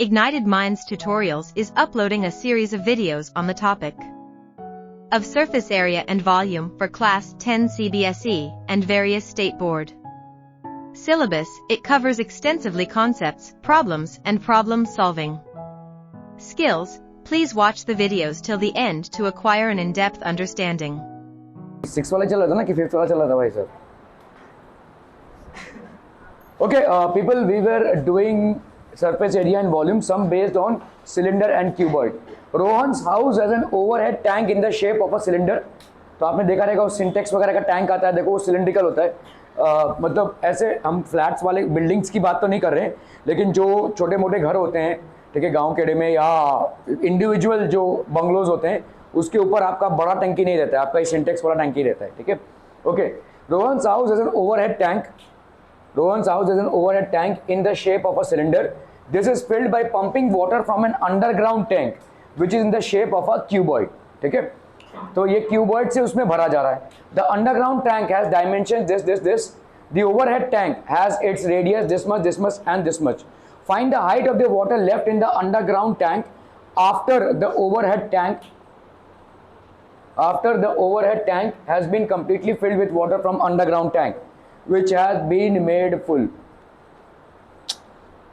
Ignited Minds Tutorials is uploading a series of videos on the topic of surface area and volume for Class 10 CBSE and various state board syllabus. It covers extensively concepts, problems, and problem solving skills. Please watch the videos till the end to acquire an in-depth understanding. 6 वाला चल रहा था ना कि 5th वाला चल रहा था भाई sir? Okay, people, we were doing surface area and volume, some based on cylinder and cuboid. Rohan's house has an overhead tank in the shape of a cylinder. तो आपने देखा रहेगा वो सिंटेक्स वगैरह का टैंक आता है, देखो वो सिलिंड्रिकल होता है. मतलब ऐसे हम फ्लैट्स वाले बिल्डिंग्स की बात तो नहीं कर रहे हैं, लेकिन जो छोटे मोटे घर होते हैं, ठीक है, गांव केड़े में या इंडिविजुअल जो बंगलोज होते हैं, उसके ऊपर आपका बड़ा टंकी नहीं रहता है, आपका सिंटेक्स वाला टंकी रहता है. ठीक है, okay. Rohan's house has an overhead tank. Rohan's house has an overhead tank in the shape of a cylinder. This is filled by pumping water from an underground tank, which is in the shape of a cuboid. ठीक है, तो ये cuboid से उसमें भरा जा रहा है. The underground tank has dimensions this. The overhead tank has its radius this much, and this much. Find the height of the water left in the underground tank after the overhead tank has been completely filled with water from underground tank, which has been made full.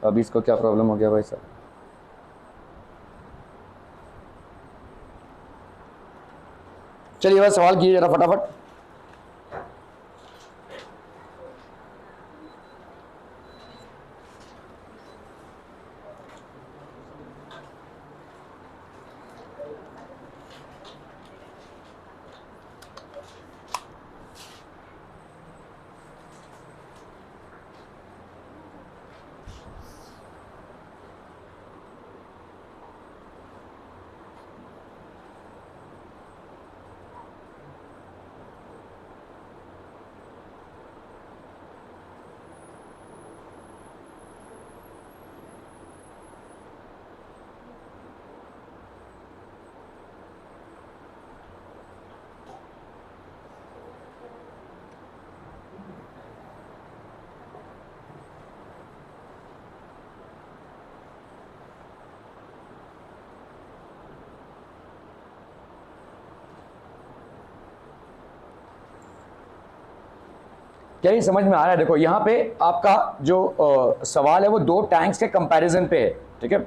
अब इसको क्या problem हो गया भाई साहब? चलिए बस सवाल कीजिए जरा फटाफट. क्या ये समझ में आ रहा है? देखो यहाँ पे आपका जो सवाल है वो दो टैंक्स के कंपैरिजन पे है. ठीक है,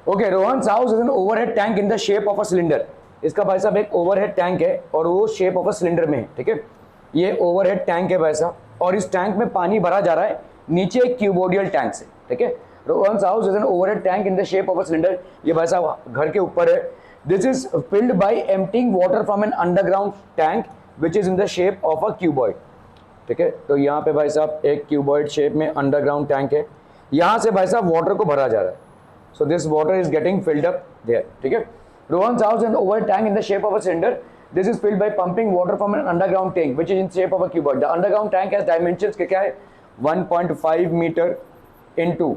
okay. Rohan's house is an overhead tank in the shape of a cylinder. इसका भाई साहब एक ओवरहेड टैंक है और वो शेप ऑफ अ सिलेंडर में है. ठीक है, ये ओवरहेड टैंक है भाई साहब, और इस टैंक में पानी भरा जा रहा है नीचे एक क्यूबोडियल टैंक से. ठीक है, Rohan's house is an overhead tank in the shape of a cylinder. ये भाई साहब घर के ऊपर है. This is filled by emptying water from an underground tank which is in the shape of a cuboid. ठीक है, तो यहाँ पे भाई साहब एक क्यूबॉइड शेप में अंडरग्राउंड टैंक है. यहाँ से भाई साहब वाटर को भरा जा रहा है. So this water is getting filled up there. ठीक है, Rohan's house is an overhead tank in the shape of a cylinder. This is filled by pumping water from an underground tank, which is in shape of a cuboid. The underground tank has dimensions क्या है? 1.5 meter into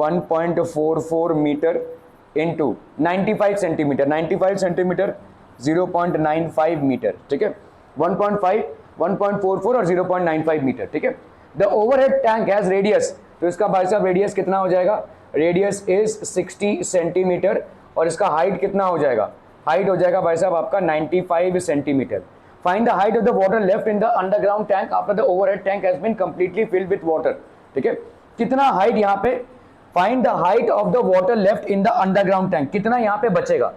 1.44 meter into 95 centimeter. 95 centimeter 0.95 meter. ठीक है, 1.5, 1.44 और 0.95 meter. ठीक है, the overhead tank has radius. तो इसका भाई साहब रेडियस कितना हो जाएगा? Radius is 60 centimetre. और इसका हाइट कितना हो जाएगा? हाइट हो जाएगा भाई साहब आपका 95 centimetre. Find the height of the water left in the underground tank after the overhead tank has been completely filled with water. ठीक है, कितना हाइट यहाँ पे? Find the height of the water left in the underground tank. कितना यहाँ पे बचेगा?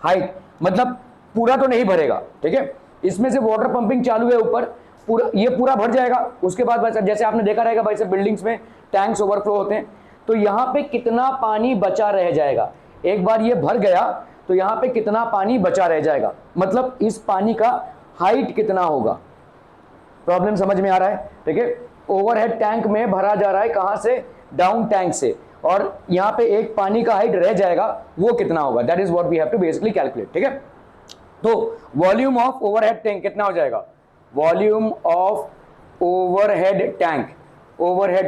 Height मतलब पूरा तो नहीं भरेगा. ठीक है, इसमें से वाटर पंपिंग चालू है ऊपर, पूरा ये पूरा भर जाएगा. उसके बाद भाई साहब जैसे आपने देखा रहेगा भाई साहब बिल्डिंग्स में टैंक्स ओवरफ्लो होते हैं, तो यहाँ पे कितना पानी बचा रह जाएगा? एक बार ये भर गया तो यहाँ पे कितना पानी बचा रह जाएगा, मतलब इस पानी का हाइट कितना होगा? प्रॉब्लम समझ में आ रहा है? ठीक है, ओवरहेड टैंक में भरा जा रहा है कहां से? डाउन टैंक से, और यहाँ पे एक पानी का हाइट रह जाएगा, वो कितना होगा? That is what we have to basically calculate. ठीक है, तो वॉल्यूम ऑफ ओवरहेड टैंक कितना हो जाएगा, वॉल्यूम ऑफ ओवरहेड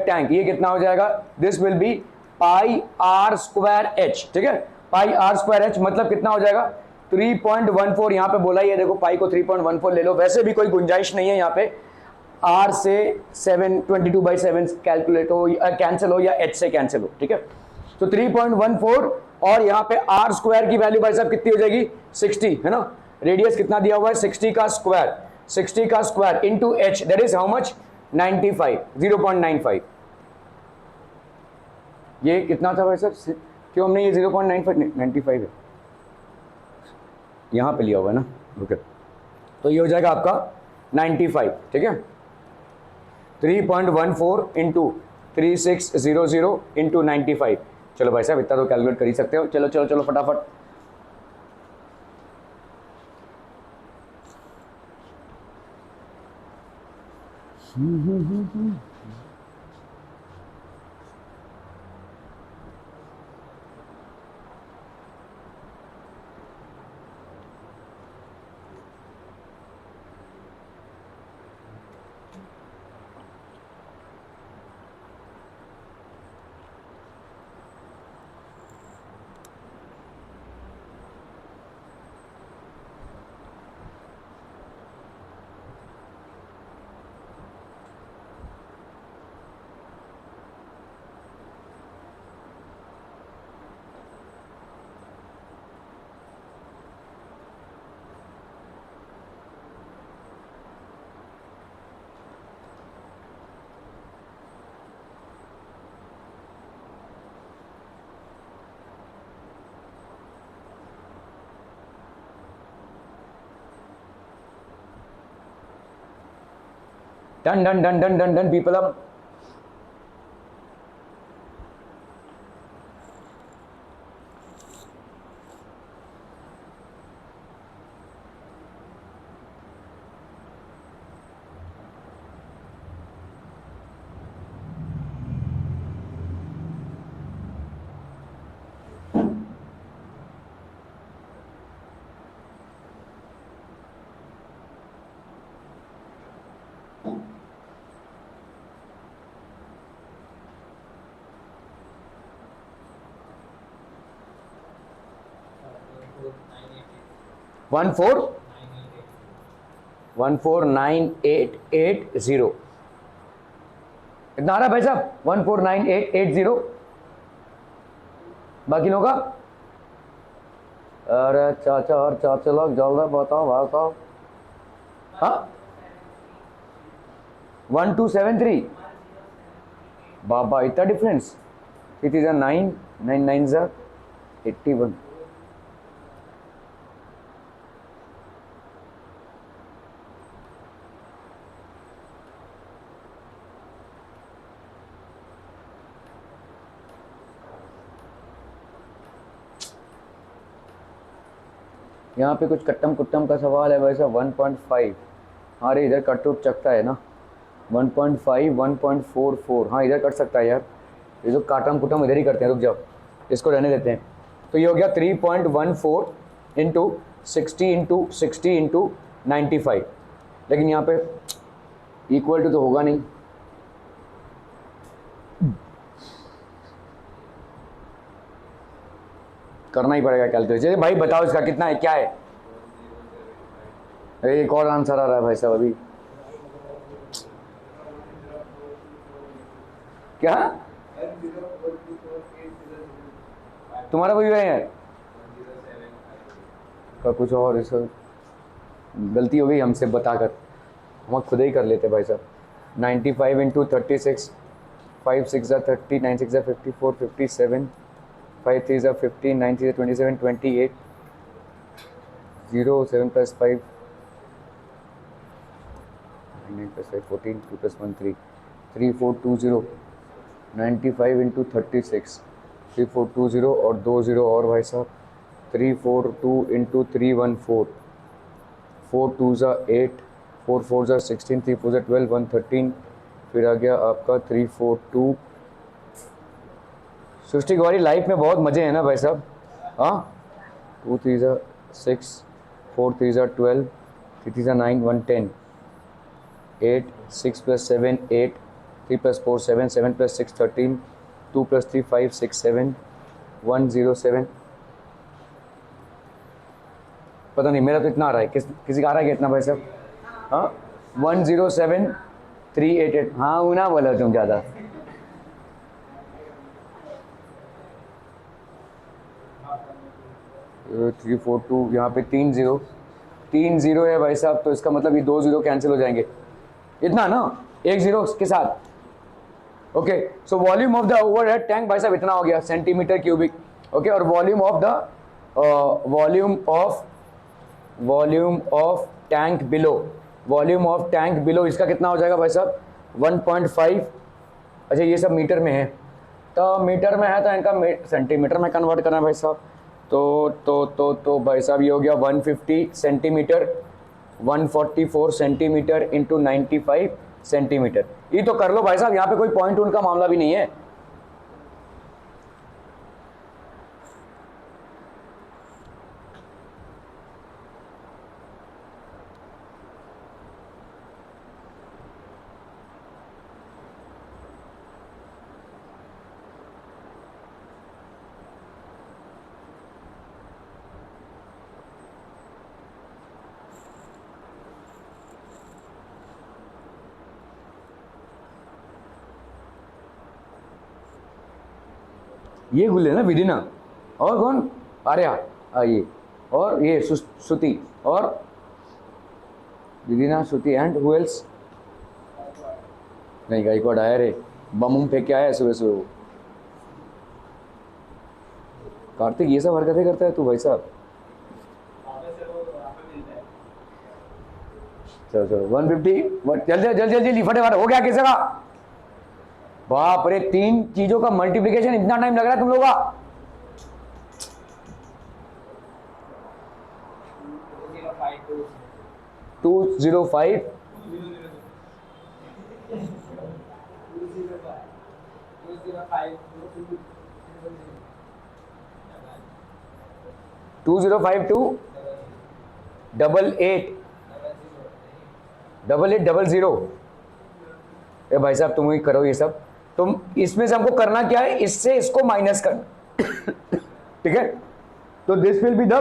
टैंक ये कितना हो जाएगा, this will be pi are square h, ठीक है, पाई आर स्क्वायर एच मतलब कितना हो जाएगा 3.14, यहां पे बोला ही है, देखो पाई को 3.14 ले लो, वैसे भी कोई गुंजाइश नहीं है यहाँ पे आर से 7/22 कैलकुलेट हो कैंसिल हो या एच से कैंसिल हो, ठीक है, तो 3.14 और यहाँ पे आर स्क्वायर की वैल्यू भाई साहब कितनी हो जाएगी 60, है ना, रेडियस कितना दिया हुआ है 60 का square into H, that is how much 95, 0.95, ये कितना था भाई साहब, क्यों हमने ये 0.95 है यहां पे लिया हुआ है ना, ओके, तो ये हो जाएगा आपका 95, ठीक है, 3.14 इंटू 3600 इंटू 95, चलो भाई साहब इतना तो कैलकुलेट कर ही सकते हो, चलो चलो चलो फटाफट, डन पीपल, अब 14980 कितना आ रहा है भाई साहब 1498880, बाकी लोगों का, अरे चाचा और चाचा लोग जल्दी बताओ भाई साहब, हाँ 1273, बाबा इतना डिफरेंस, इट इज 9 9 9 81, यहाँ पे कुछ कट्टम कुट्टम का सवाल है वैसा 1.5, हाँ रे इधर कट उठ सकता है ना 1.5 1.44, हाँ इधर कट सकता है यार, ये जो काटम कुटम इधर ही करते हैं, रुक जाओ इसको रहने देते हैं, तो ये हो गया 3.14 इंटू 60 इंटू 95, लेकिन यहाँ पे इक्वल टू तो होगा नहीं, करना ही पड़ेगा कैलकुलेशन, भाई बताओ इसका कितना है, क्या है, एक और आंसर आ रहा है भाई साहब अभी, क्या तुम्हारा कोई है यार का कुछ और, इस गलती हो गई हमसे बताकर, हम खुद ही कर लेते भाई साहब, 95 into 36, 5 6 30, 9 6 54, 57, 5 3 15, 9 3 27, 28, 0 7 plus 5, 9 plus 5 14, 2 plus 1 3, 3 4 2 0, 95 into 36, 3 4 2 0 और 2 0 और भाई साहब 3 4 2 इंटू 3 1 4, 4 2 8, 4 4 16, 3 4 12, 1 13, फिर आ गया आपका 3 4 2, सृष्टि गौरी लाइफ में बहुत मजे हैं ना भाई साहब, हाँ 2 3 6, 4 3 are 12, 3 3 are 9, 1 10, 8 6 plus 7 8, 3 plus 4 7, 7 plus 6 13, 2 plus 3 5 6 7, 1 0 7. पता नहीं, मेरा तो इतना आ रहा है, किसी का आ रहा है कितना भाई साहब? हाँ 107,388. हाँ वो ना बोला तुम ज़्यादा. 3 4 2, यहाँ पे 3 0 है भाई साहब, तो इसका मतलब ये 2 0 कैंसिल हो जाएंगे. इतना ना, 1 0 के साथ. Okay, so volume of the overhead tank भाई साहब इतना हो गया सेंटीमीटर क्यूबिक. ओके, और वॉल्यूम ऑफ टैंक बिलो, इसका कितना हो जाएगा भाई साहब? 1.5. अच्छा ये सब मीटर में है, तो मीटर में है तो इनका सेंटीमीटर में कन्वर्ट करना है भाई साहब. तो भाई साहब ये हो गया 150 सेंटीमीटर, 144 सेंटीमीटर इंटू 95 सेंटीमीटर. ये तो कर लो भाई साहब, यहाँ पे कोई पॉइंट उनका मामला भी नहीं है. ये गुल्ले ना विदिना, और कौन? आर्या, ये और ये श्रुति, और विदिना श्रुति एंड हु एल्स? नहीं गायकवाड़ आया रे, बम फेंक के आया सुबह सुबह. कार्तिक ये सब हरकतें करता है तू भाई साहब. चलो 150, जल्दी फटाफट हो गया किसी का? बाप रे, 3 चीजों का मल्टीप्लिकेशन इतना टाइम लग रहा है तुम लोगों का. टू 205 2 8800. ए भाई साहब तुम ही करो ये सब. तुम इसमें से हमको करना क्या है, इससे इसको माइनस करना. ठीक है, तो this will be the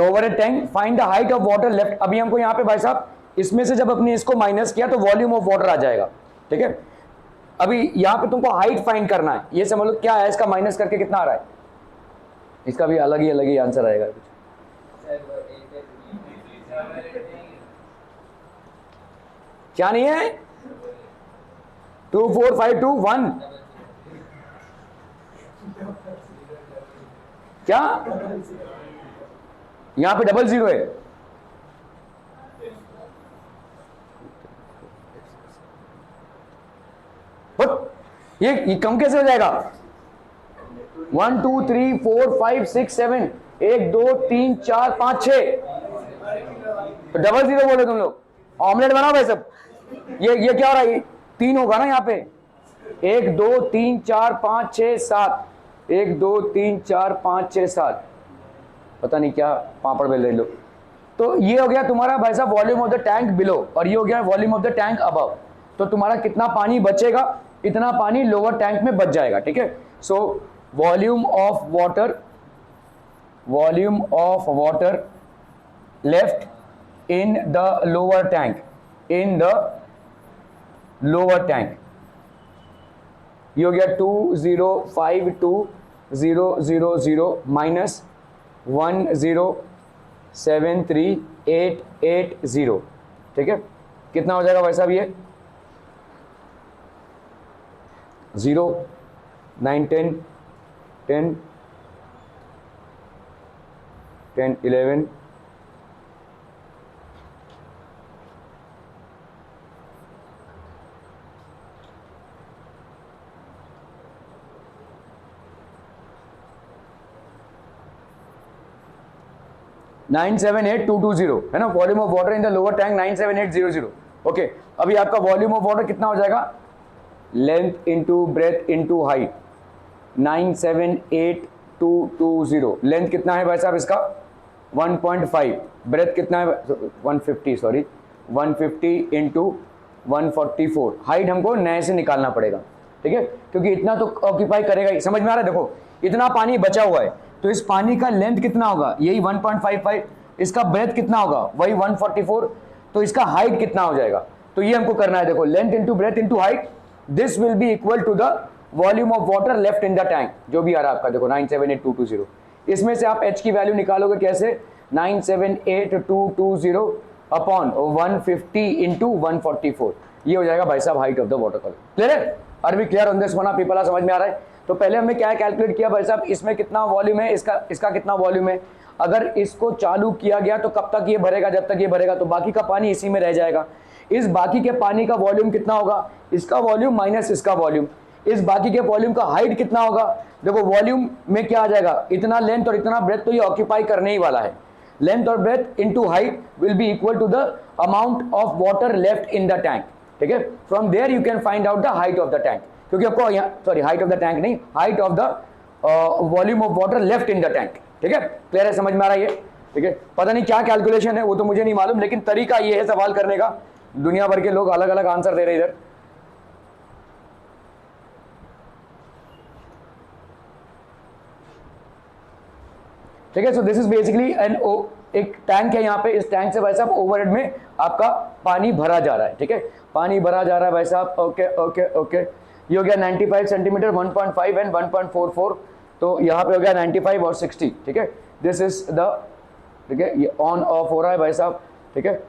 overhead tank. Find the height of water left. अभी हमको यहाँ पे भाई साहब इसमें से जब अपने इसको माइनस किया तो वॉल्यूम ऑफ वाटर आ जाएगा. ठीक है, अभी यहाँ पे तुमको हाइट फाइंड करना है. ये समझ लो क्या है, इसका माइनस करके कितना आ रहा है, इसका भी अलग ही आंसर आएगा. क्या नहीं है? 2 4 5 2 1. क्या यहां पे 00 है? ये कम कैसे हो जाएगा? 1 2 3 4 5 6 7, 1 2 3 4 5 6. तो 00 बोले तुम लोग. ऑमलेट बनाओ भाई सब. ये क्या हो रहा है? 3 होगा ना यहाँ पे. 1 2 3 4 5 6 7, 1 2 3 4 5 6 7. पता नहीं क्या पापड़ बेल रहे लोग. तो ये हो गया तुम्हारा भाई साहब volume of the tank below, और ये हो गया volume of the tank above. तो तुम्हारा कितना पानी बचेगा, इतना पानी लोअर टैंक में बच जाएगा. ठीक है, so volume of water left in the lower tank, ये हो गया 2052000 माइनस 1073880. ठीक है, कितना हो जाएगा भाई साहब? ये 0 9 10 10 10 11 978220 है ना. Volume of water in the lower tank 97800. Okay, अभी आपका वॉल्यूम ऑफ वाटर कितना हो जाएगा? Length into breadth into height, 9782220. Length कितना है भाई साहब इसका? 1.5, ब्रेथ कितना है 150, सॉरी 150 इंटू 144, हाइट हमको नए से निकालना पड़ेगा, ठीक है, क्योंकि इतना तो ऑक्यूपाई करेगा ही। समझ में आ रहा है? देखो इतना पानी बचा हुआ है, तो इस पानी का लेंथ कितना होगा, यही 1.55, इसका ब्रेथ कितना होगा, वही 144, तो इसका हाइट कितना हो जाएगा, तो ये हमको करना है। देखो length into breadth into height, this will be equal to the volume of water left in the tank, जो भी आ रहा है आपका, देखो 978220। इसमें से आप h की वैल्यू निकालोगे कैसे, 978220 अपॉन 150 इंटू 144, ये हो जाएगा भाई साहब height of the water colour. Clear है? Are we clear on this one? People समझ में आ रहा है? तो पहले हमने क्या कैलकुलेट किया भाई साहब, इसमें कितना वॉल्यूम है, इसका कितना वॉल्यूम है, अगर इसको चालू किया गया तो कब तक ये भरेगा, जब तक ये भरेगा, तो बाकी का पानी इसी में रह जाएगा। इस बाकी के पानी का वॉल्यूम कितना होगा, इसका वॉल्यूम माइनस इसका वॉल्यूम, इस बाकी के वॉल्यूम का हाइट कितना होगा, देखो वॉल्यूम में क्या आ जाएगा, इतना लेंथ और इतना ब्रेथ तो ये ऑक्यूपाई करने ही वाला है, लेंथ और breadth into height will be equal to the amount of water left in the tank, ठीक है। From there you can find out the height of the tank, क्योंकि आपको यहाँ sorry height of the tank नहीं, height of the volume of water left in the tank, ठीक है। Clear है? समझ में आ रहा है ये? ठीक है। पता नहीं क्या कैलकुलेशन है वो तो मुझे नहीं मालूम, लेकिन तरीका ये है सवाल करने का, दुनिया भर के लोग अलग अलग आंसर दे रहे इधर। ठीक है। सो दिस इज बेसिकली एक टैंक है यहाँ पे, इस टैंक से भाई साहब ओवरहेड में आपका पानी भरा जा रहा है, ठीक है, पानी भरा जा रहा है भाई साहब। ओके ओके ओके, ये हो गया 95 सेंटीमीटर, 1.5 एंड 1.44, तो यहाँ पे हो गया 95 और 60, ठीक है। दिस इज द, ठीक है, ये ऑन ऑफ हो रहा है भाई साहब, ठीक है।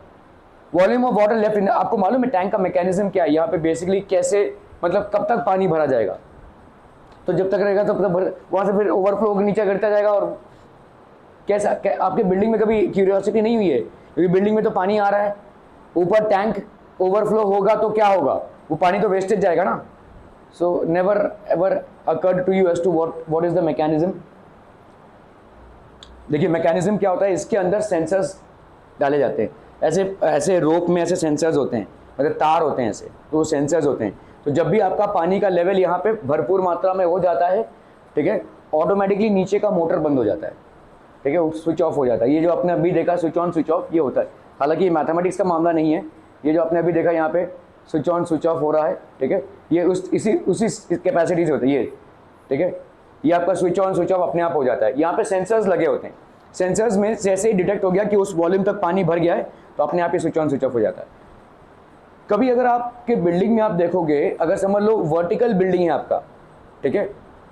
वॉल्यूम ऑफ वाटर लेफ्ट इन, आपको मालूम है टैंक का मैकेनिज्म क्या है, यहाँ पे बेसिकली कैसे, मतलब कब तक पानी भरा जाएगा, तो जब तक रहेगा तब तक वहाँ से फिर ओवरफ्लो नीचे गिरता जाएगा। और कैसा आपके बिल्डिंग में कभी क्यूरियोसिटी नहीं हुई है, क्योंकि बिल्डिंग में तो पानी आ रहा है, ऊपर टैंक ओवरफ्लो होगा तो क्या होगा, वो पानी तो वेस्टेज जाएगा ना। So never ever occurred to you as to what is the mechanism. देखिए मैकेनिज्म क्या होता है, इसके अंदर सेंसर्स डाले जाते हैं, ऐसे ऐसे रोप में ऐसे सेंसर्स होते हैं, मतलब तार होते हैं ऐसे, तो वो सेंसर्स होते हैं। तो जब भी आपका पानी का लेवल यहाँ पे भरपूर मात्रा में हो जाता है, ठीक है, ऑटोमेटिकली नीचे का मोटर बंद हो जाता है, ठीक है, स्विच ऑफ हो जाता है। ये जो आपने अभी देखा स्विच ऑन स्विच ऑफ, ये होता है, हालांकि ये मैथमेटिक्स का मामला नहीं है, ये जो आपने अभी देखा यहाँ पे स्विच ऑन स्विच ऑफ हो रहा है, ठीक है, ये उसी कैपेसिटी से होता है ये, ठीक है, ये आपका स्विच ऑन स्विच ऑफ अपने आप हो जाता है। यहाँ पे सेंसर्स लगे होते हैं, सेंसर्स में जैसे ही डिटेक्ट हो गया कि उस वॉल्यूम तक पानी भर गया है, तो अपने आप ही स्विच ऑन स्विच ऑफ हो जाता है। कभी अगर आपके बिल्डिंग में आप देखोगे, अगर समझ लो वर्टिकल बिल्डिंग है आपका, ठीक है,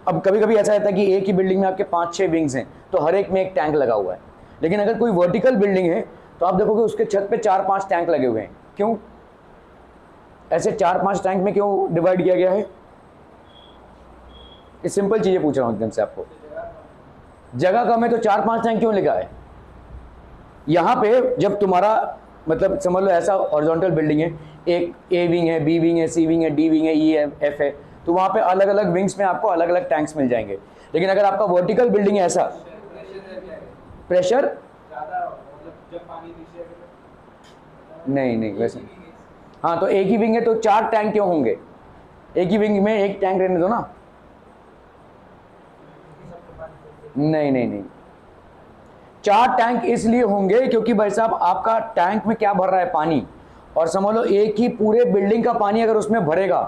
अब कभी कभी ऐसा रहता है कि एक ही बिल्डिंग में आपके 5-6 विंग्स हैं, तो हर एक में एक टैंक लगा हुआ है। लेकिन अगर कोई वर्टिकल बिल्डिंग है तो आप देखोगे उसके छत पे 4-5 टैंक लगे हुए हैं। क्यों ऐसे 4-5 टैंक में क्यों डिवाइड किया गया है? ये सिंपल चीजें पूछ रहा हूं एकदम से आपको, जगह कम है तो 4-5 टैंक क्यों लगा है? यहाँ पे जब तुम्हारा मतलब समझ लो ऐसा हॉरिजॉन्टल बिल्डिंग है, एक ए विंग है, बी विंग है, सी विंग है, डी विंग है, ई है, एफ है, तो वहाँ पे अलग अलग विंग्स में आपको अलग अलग टैंक्स मिल जाएंगे। लेकिन अगर आपका वर्टिकल बिल्डिंग है ऐसा, प्रेशर नहीं वैसे, हाँ, तो एक ही विंग है तो 4 टैंक क्यों होंगे? एक ही विंग में एक टैंक रहने दो ना। नहीं 4 टैंक इसलिए होंगे क्योंकि भाई साहब आपका टैंक में क्या भर रहा है, पानी, और समझ लो एक ही पूरे बिल्डिंग का पानी अगर उसमें भरेगा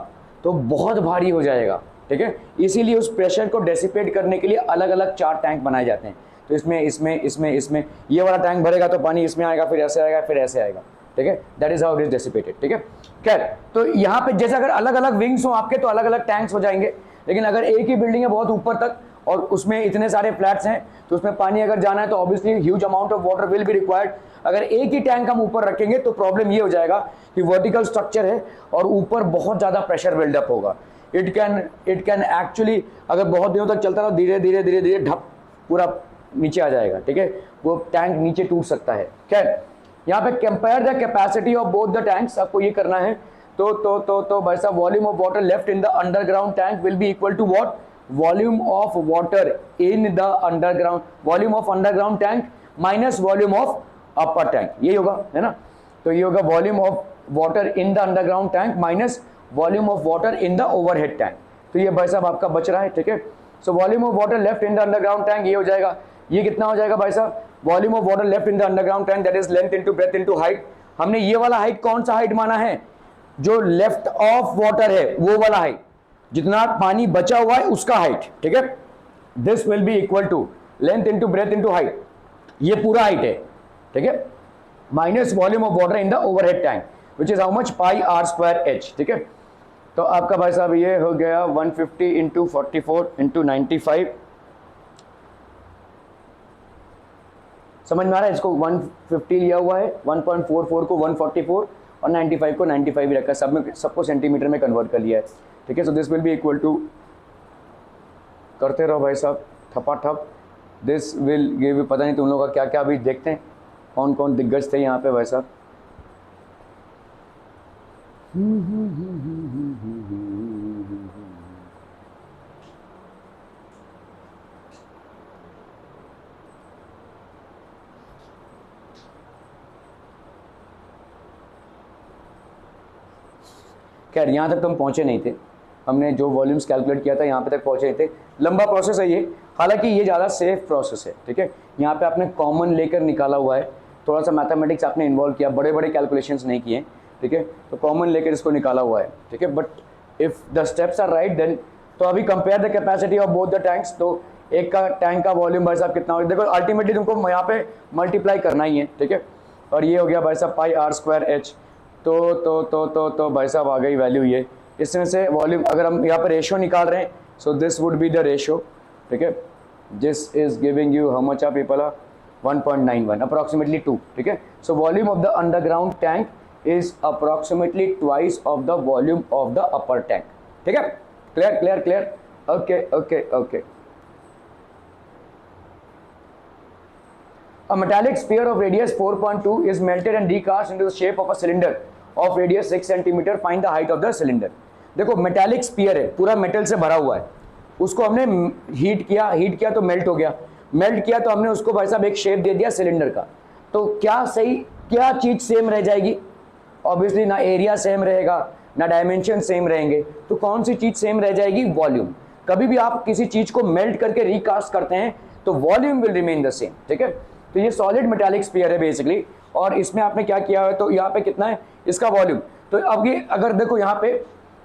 तो बहुत भारी हो जाएगा, ठीक है। इसीलिए उस प्रेशर को डेसिपेट करने के लिए अलग अलग 4 टैंक बनाए जाते हैं। तो इसमें ये वाला टैंक भरेगा तो पानी इसमें आएगा, फिर ऐसे आएगा, फिर ऐसे आएगा, ठीक है, that is how it is dissipated, ठीक है। खैर, तो यहाँ पे जैसे अगर अलग अलग विंग्स हो आपके तो अलग अलग टैंक्स हो जाएंगे। लेकिन अगर एक ही बिल्डिंग है बहुत ऊपर तक और उसमें इतने सारे फ्लैट्स हैं, तो उसमें पानी अगर जाना है तो obviously huge amount of water will be required. अगर एक ही टैंक हम ऊपर रखेंगे तो प्रॉब्लम ये हो जाएगा कि वर्टिकल स्ट्रक्चर है और ऊपर बहुत ज़्यादा प्रेशर बिल्डअप होगा। इट कैन एक्चुअली अगर बहुत दिनों तक चलता रहा, धीरे धीरे ढप पूरा नीचे आ जाएगा, ठीक है, वो टैंक नीचे टूट सकता है। खैर, यहाँ पे compare the capacity of both the tanks, आपको ये करना है। तो भाई साहब volume of water left in the underground tank will be equal to what? Volume of water in the underground, volume of underground tank minus volume of upper tank, यही होगा, है ना। तो ये होगा volume of water in the underground tank minus volume of water in the overhead tank. तो ये भाई साहब आपका बच रहा है, ठीक है। So volume of water left in the underground tank ये हो जाएगा ये कितना हो जाएगा भाई साहब, volume of water left in the underground tank that is length into breadth into height. हमने ये वाला हाइट कौन सा हाइट माना है, जो लेफ्ट ऑफ वाटर है वो वाला हाइट, जितना पानी बचा हुआ है उसका हाइट, ठीक है। This will be equal to length into breadth into height, ये पूरा हाइट है, ठीक है, minus volume of water in the overhead tank which is how much, pi are square h, ठीक है। तो आपका भाई साहब ये हो गया 150 इंटू 44 इंटू 95, समझ में आ रहा है। इसको 150 लिया हुआ है, 1.44 को 144 और 95 को 95 ही रखा है, सब में सबको सेंटीमीटर में कन्वर्ट कर लिया है, ठीक है। So this will be equal to, करते रहो भाई साहब ठपाठप, दिस विल गिव यू, पता नहीं तुम लोगों का क्या क्या, अभी देखते हैं कौन कौन दिग्गज थे यहाँ पे भाई साहब। खैर यहाँ तक तो हम पहुँचे नहीं थे, हमने जो वॉल्यूम्स कैलकुलेट किया था यहाँ पे तक पहुँचे नहीं थे। लंबा प्रोसेस है ये, हालांकि ये ज़्यादा सेफ प्रोसेस है, ठीक है। यहाँ पे आपने कॉमन लेकर निकाला हुआ है, थोड़ा सा मैथमेटिक्स आपने इन्वॉल्व किया, बड़े बड़े कैलकुलेशंस नहीं किए, ठीक है। तो कॉमन लेकर इसको निकाला हुआ है, ठीक है। But if the steps are right then, तो अभी compare the capacity of both the tanks, तो एक का टैंक का वॉल्यूम भाई साहब कितना हो, देखो अल्टीमेटली तुमको यहाँ पे मल्टीप्लाई करना ही है, ठीक है। और ये हो गया भाई साहब पाई आर स्क्वायर एच, तो भाई साहब आ गई वैल्यू ये, इसमें से वॉल्यूम अगर हम यहाँ पर रेशियो निकाल रहे हैं, so this would be the ratio, ठीक है। This is giving you how much of people, 1.91 approximately 2, ठीक है। So volume of the underground tank is approximately twice of the volume of the upper tank, ठीक है। Clear clear clear, okay okay okay. A metallic sphere of radius 4.2 is melted and recast into the shape of a cylinder of radius 6 cm. Find the height of the cylinder. देखो metallic spear है, पूरा metal से भरा हुआ है, उसको हमने heat किया तो मेल्ट हो गया, मेल्ट किया तो हमने उसको भाई साहब एक शेप दे दिया सिलेंडर का। तो क्या सही, क्या चीज़ सेम रह जाएगी? ऑब्वियसली ना एरिया सेम रहेगा, ना डायमेंशन सेम रहेंगे, तो कौन सी चीज़ सेम रह जाएगी? वॉल्यूम। कभी भी आप किसी चीज़ को मेल्ट करके रिकास्ट करते हैं तो volume will remain the same, ठीक है। तो ये सॉलिड मेटालिक स्फीयर है बेसिकली, और इसमें आपने क्या किया है, तो यहाँ पे कितना है इसका वॉल्यूम। तो अब ये अगर देखो यहाँ पे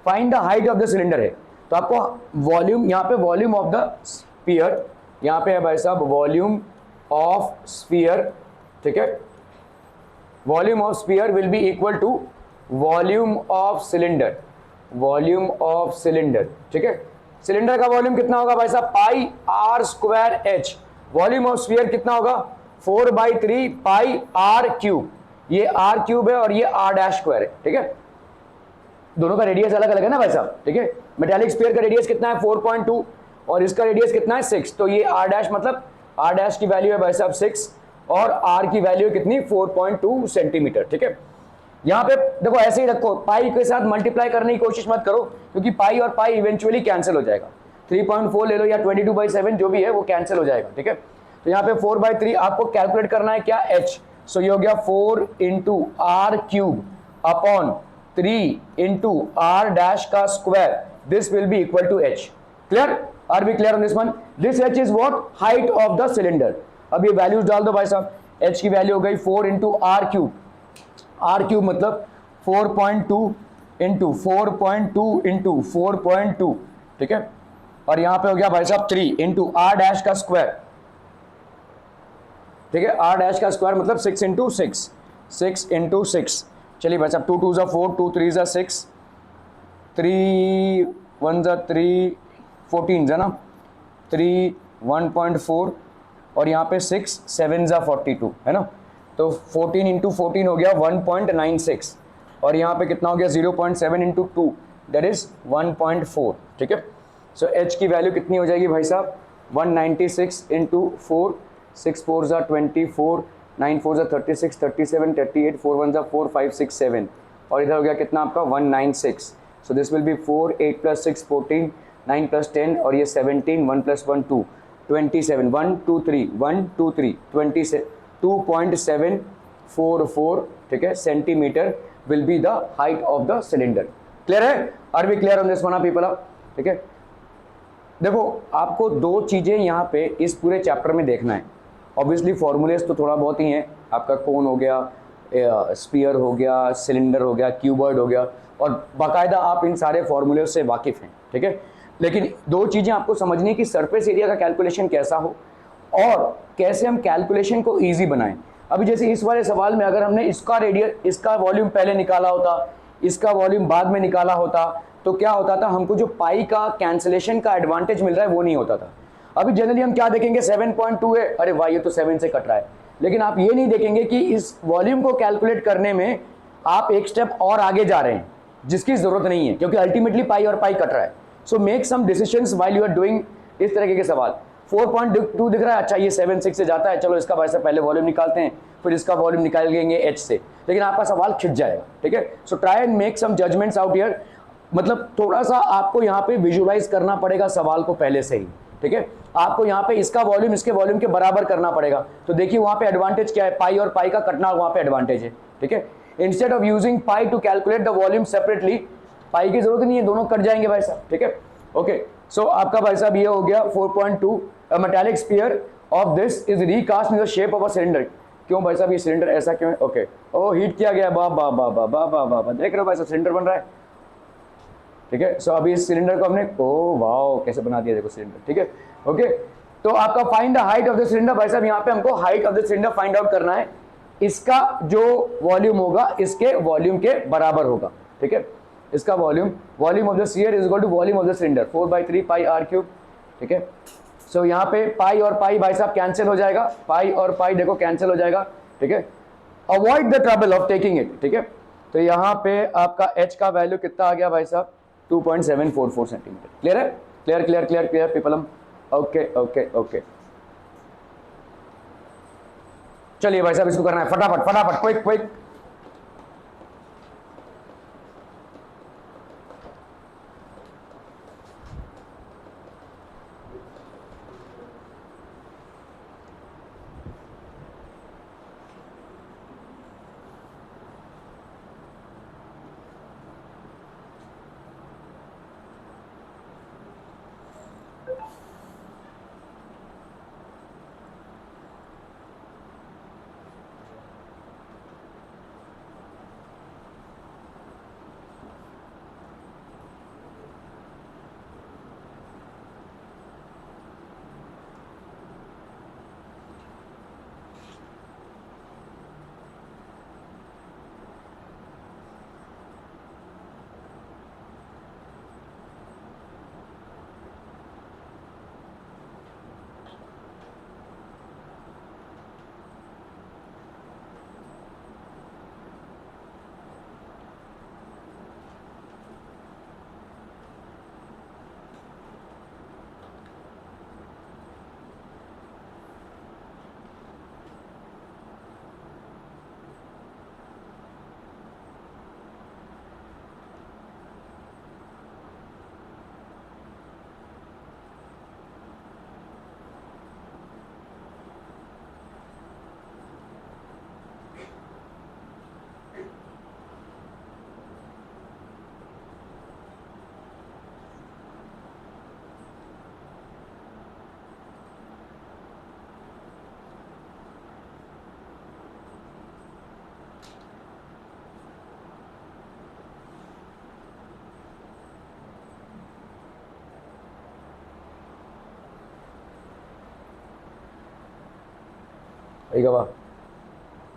find the height of the cylinder है, तो आपको वॉल्यूम, यहाँ पे वॉल्यूम ऑफ द स्फीयर, यहाँ पे है भाई साहब वॉल्यूम ऑफ स्फीयर, ठीक है। Volume of sphere will be equal to volume of cylinder, volume of cylinder, ठीक है। सिलेंडर का वॉल्यूम कितना होगा भाई साहब? Pi are square h. Volume of sphere कितना होगा? 4/3 पाई आर क्यूब। ये आर क्यूब है और ये आर डैश स्क्वायर है, ठीक है। दोनों का रेडियस अलग अलग है ना भाई साहब, ठीक है। मेटालिक स्फीयर का रेडियस कितना है? 4.2 और इसका रेडियस कितना है? 6। तो ये आर डैश, मतलब आर डैश की वैल्यू है भाई साहब 6 और आर की वैल्यू कितनी? 4.2 सेंटीमीटर, ठीक है। यहाँ पे देखो ऐसे ही रखो, पाई के साथ मल्टीप्लाई करने की कोशिश मत करो, क्योंकि पाई और पाई इवेंचुअली कैंसिल हो जाएगा। 3.4 ले लो या 22/7 जो भी है वो कैंसिल हो जाएगा, ठीक है। तो यहाँ पे 4/3 आपको कैलकुलेट करना है क्या? एच। सो ये हो गया 4 into are cube upon 3 into R dash का square, this will be equal to H. Clear? Are be clear on this one? This H is what? Height of the cylinder. अब ये values डाल दो भाई साहब। एच की value हो गई 4 into are cube, r cube मतलब 4.2 इंटू 4.2 इंटू 4.2, ठीक है। और यहाँ पे हो गया भाई साहब 3 इंटू आर डैश का स्क्वायर, ठीक है। आर डैश का स्क्वायर मतलब 6 इंटू 6, 6 इंटू 6। चलिए भाई साहब 2 2 ज़ा 4, 2 3 ज़ा 6, 3 1 ज़ा 3, 14 ज़ा ना 3, 1.4 और यहाँ पे 6 7 ज़ा 42 है ना। तो 14 इंटू 14 हो गया 1.96 और यहाँ पे कितना हो गया? 0.7 इंटू 2 दैट इज 1.4, ठीक है। सो एच की वैल्यू कितनी हो जाएगी भाई साहब? 196 इंटू 4, 6 4 ज़ा 24, 9 4 ज़ा 36, 37, 38, 4 1 ज़ा 4, 5 6 7 और इधर हो गया कितना आपका? 196। सो this will B 4 8 plus 6 14, 9 plus 10 और ये 17, 1 प्लस 1 2, 27, 1 2 3 1 2 3 27, 2.744, ठीक है, centimeter will be the height of the cylinder. Clear है? Are we clear on this one people? ठीक है। देखो आपको दो चीज़ें यहाँ पे इस पूरे चैप्टर में देखना है। ऑब्वियसली फॉर्मूलेस तो थोड़ा बहुत ही है, आपका कोन हो गया, स्पीयर हो गया, सिलेंडर हो गया, क्यूबॉइड हो गया, और बाकायदा आप इन सारे फॉर्मूले से वाकिफ़ हैं, ठीक है। लेकिन दो चीज़ें आपको समझनी है कि सरफेस एरिया का कैलकुलेशन कैसा हो और कैसे हम कैलकुलेशन को ईजी बनाएं। अभी जैसे इस वाले सवाल में अगर हमने इसका रेडियस, इसका वॉल्यूम पहले निकाला होता, इसका वॉल्यूम बाद में निकाला होता, तो क्या होता था, हमको जो पाई का कैंसिलेशन का एडवांटेज मिल रहा है वो नहीं होता था। अभी जनरली हम क्या देखेंगे, 7.2 है, अरे वाह ये तो 7 से कट रहा है, लेकिन आप ये नहीं देखेंगे कि इस वॉल्यूम को कैलकुलेट करने में आप एक स्टेप और आगे जा रहे हैं जिसकी जरूरत नहीं है, क्योंकि अल्टीमेटली पाई और पाई कट रहा है। So make some decisions while you are doing इस तरीके के सवाल। 4.2 दिख रहा है, अच्छा ये 7.6 से जाता है, चलो इसका भाई से पहले वॉल्यूम निकालते हैं, फिर इसका वॉल्यूम निकालेंगे एच से, लेकिन आपका सवाल खिंच जाएगा, ठीक है। So try and make some judgements out here, मतलब थोड़ा सा आपको यहाँ पे विजुलाइज करना पड़ेगा सवाल को पहले से ही, ठीक है। आपको यहाँ पे इसका वॉल्यूम इसके वॉल्यूम के बराबर करना पड़ेगा। तो देखिए वहाँ पे एडवांटेज क्या है, पाई और पाई का कटना वहाँ पे एडवांटेज है, ठीक है। Instead of using pi to calculate the volume separately, pi की जरूरत नहीं है, दोनों कट जाएंगे भाई साहब, ठीक है। ओके, सो आपका भाई साहब ये हो गया 4.2, metallic sphere of this is recast in the shape of a cylinder. क्यों भाई साहब ये सिलेंडर ऐसा क्यों है, ओके, ओ हीट किया गया, बा बा बा बा बा बा बा, देख रहे हो भाई साहब सिलेंडर बन रहा है, ठीक है। सो अभी इस सिलेंडर को हमने, ओ वाओ कैसे बना दिया देखो सिलेंडर, ठीक है। ओके, तो आपका find the height of the cylinder, भाई साहब यहाँ पे हमको height of the cylinder find out करना है, इसका जो वॉल्यूम होगा इसके वॉल्यूम के बराबर होगा, ठीक है। इसका volume of the sphere is equal to volume of the cylinder, 4/3 pi r cube, ठीक है। सो यहाँ पे पाई और पाई भाई साहब कैंसिल हो जाएगा, पाई और पाई देखो कैंसिल हो जाएगा, ठीक है। Avoid the trouble of taking it, ठीक है। तो यहाँ पे आपका एच का वैल्यू कितना आ गया भाई साहब, 2.744 सेंटीमीटर। क्लियर है, clear clear clear clear people, okay okay okay. चलिए भाई साहब इसको करना है फटाफट फटाफट, क्विक क्विक।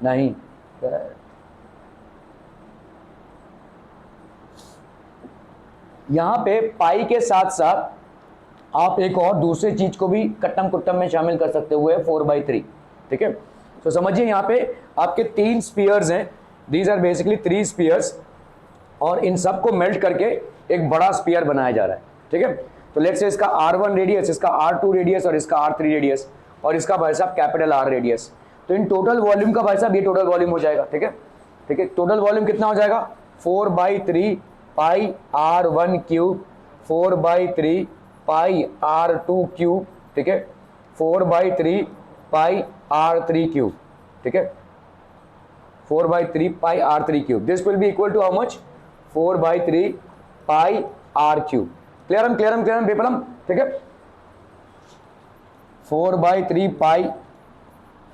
नहीं, यहां पे पाई के साथ साथ आप एक और दूसरी चीज को भी कट्टम कुट्टम में शामिल कर सकते हुए 4/3, ठीक है। तो समझिए यहाँ पे आपके 3 स्पीयर्स हैं, दीज आर बेसिकली 3 स्पीयर्स, और इन सब को मेल्ट करके एक बड़ा स्पीयर बनाया जा रहा है, ठीक है। तो लेट्स से इसका R1 रेडियस, इसका R2 रेडियस और इसका R3 रेडियस, और इसका भाई साहब कैपिटल R रेडियस। तो इन टोटल वॉल्यूम का भाई साहब ये टोटल वॉल्यूम हो जाएगा, ठीक है, ठीक है। टोटल वॉल्यूम कितना हो जाएगा, 4/3 पाई R1 क्यूब, 4/3 पाई R2 क्यूब, ठीक है, 4/3 पाई R3 क्यूब, ठीक है, 4/3 pi R3 cube. This will be equal to how much, 4/3 pi R cube. Clear हम पेपलम, ठीक है। 4/3 pi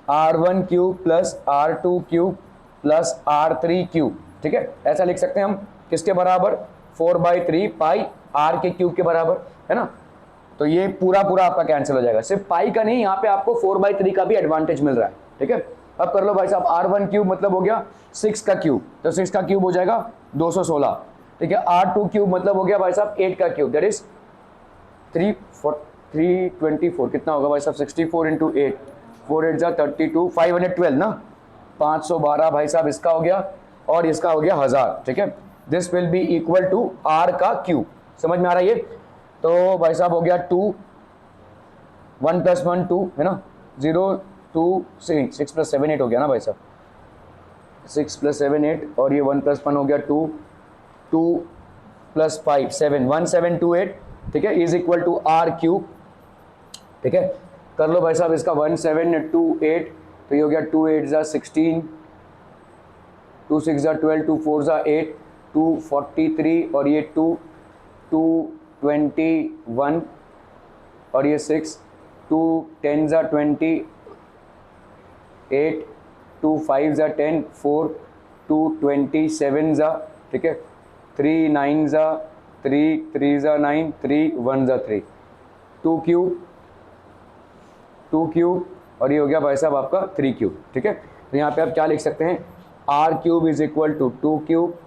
R1 cube plus R2 cube plus R3 cube, ठीक है, ऐसा लिख सकते हैं हम, किसके बराबर, 4/3 पाई R के क्यूब के बराबर, है ना। तो ये पूरा पूरा आपका कैंसिल हो जाएगा, सिर्फ पाई का नहीं, यहाँ पे आपको 4/3 का भी एडवांटेज मिल रहा है, ठीक है। अब कर लो भाई साहब, R1 क्यूब मतलब हो गया 6 का क्यूब, तो 6 का क्यूब हो जाएगा 216, ठीक है। R2 क्यूब मतलब हो गया भाई साहब 8 का क्यूब, दैट इज 324, कितना होगा भाई साहब, 64 इंटू 8, 4 8 जा 32, 512 ना, 512 भाई साहब इसका हो गया, और इसका हो गया 1000, ठीक है। This will be equal to R का क्यूब, समझ में आ रहा है ये। तो भाई साहब हो गया 2, 1 + 1 2, है ना, 0 2 6 + 7 8 हो गया ना भाई साहब, 6 + 7 8, और ये 1 + 1 हो गया 2, 2 + 5 7, 1728, ठीक है, is equal to R cube, ठीक है। कर लो भाई साहब इसका 1728, तो ये हो गया 2 8 जा 16, 2 6 जा 12, 2 4 जा 8, 243, और ये 2 221, और ये 6, 2 10 जा 20, 8, 2 5 जा 10, 4, 2 27 जा, ठीक है, 3 9 जा 3, 3 जा 9, 3 1 जा 3, 2 क्यूब, 2 क्यूब, और ये हो गया भाई साहब आपका 3 क्यूब, ठीक है। तो यहाँ पे आप क्या लिख सकते हैं, R cube is equal to 2 cube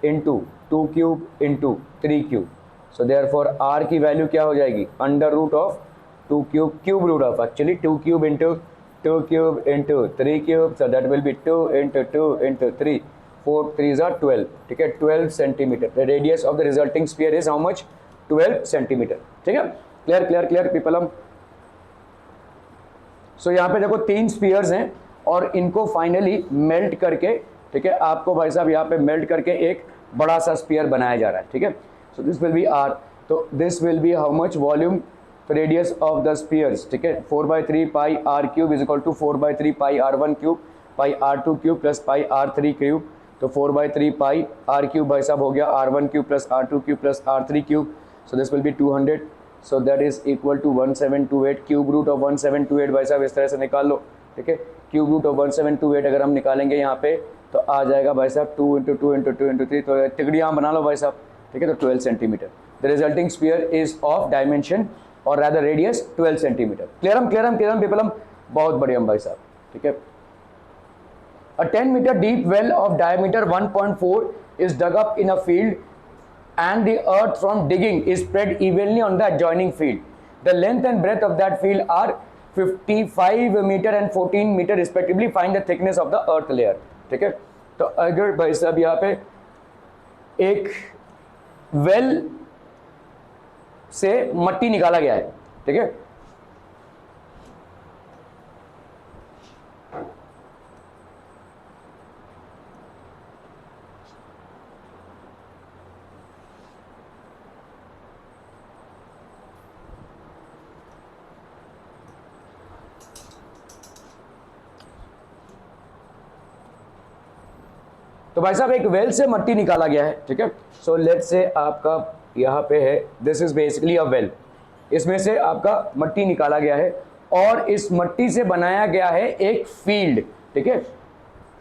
into 2 cube into 3 cube, so therefore R की वैल्यू क्या हो जाएगी, under root of 2 cube, cube root of actually 2 cube into 2 cube into 3 cube, so that will be 2 into 2 into 3, 4 3 जा 12, ठीक है, 12 centimetre. The radius of the resulting sphere is how much, 12 centimetre, ठीक है। Clear clear clear people. हम सो यहाँ पे देखो 3 spheres हैं, और इनको फाइनली मेल्ट करके, ठीक है, आपको भाई साहब यहाँ पे मेल्ट करके एक बड़ा सा स्फीयर बनाया जा रहा है, ठीक है। So this will be R, तो this will be how much, volume radius of the spheres, ठीक है, 4/3 pi R cube is equal to 4/3 pi R1 cube pi R2 cube plus pi R3 cube, तो 4/3 pi R cube भाई साहब हो गया R1 cube plus R2 cube plus R3 cube, so this will be 200, so that is equal to 1728, cube root of 1728 भाई साहब इस तरह से निकाल लो, ठीक है। क्यूब रूट ऑफ 1728 अगर हम निकालेंगे यहाँ पे, तो आ जाएगा भाई साहब 2 इंटू 2 इंटू 2 इंटू 3, तो टिकड़ी यहाँ बना लो भाई साहब, ठीक है, तो 12 centimetre. The resulting sphere is of dimension और रैदर रेडियस 12 सेंटीमीटर। क्लियर हम पीपल, हम बहुत बढ़िया भाई साहब, ठीक है। A 10 meter deep well of diameter 1.4 is dug up in a field, and the earth from digging is spread evenly on the adjoining field. The length and breadth of that field are 55 meter and 14 meter respectively. Find the thickness of the earth layer. ठीक है, तो अगर भाई साहब यहाँ पे एक well से मट्टी निकाला गया है, ठीक है, तो भाई साहब एक वेल से मट्टी निकाला गया है, ठीक है। सो लेट्स से आपका यहाँ पे है, this is basically a well, इसमें से आपका मट्टी निकाला गया है, और इस मट्टी से बनाया गया है एक फील्ड, ठीक है।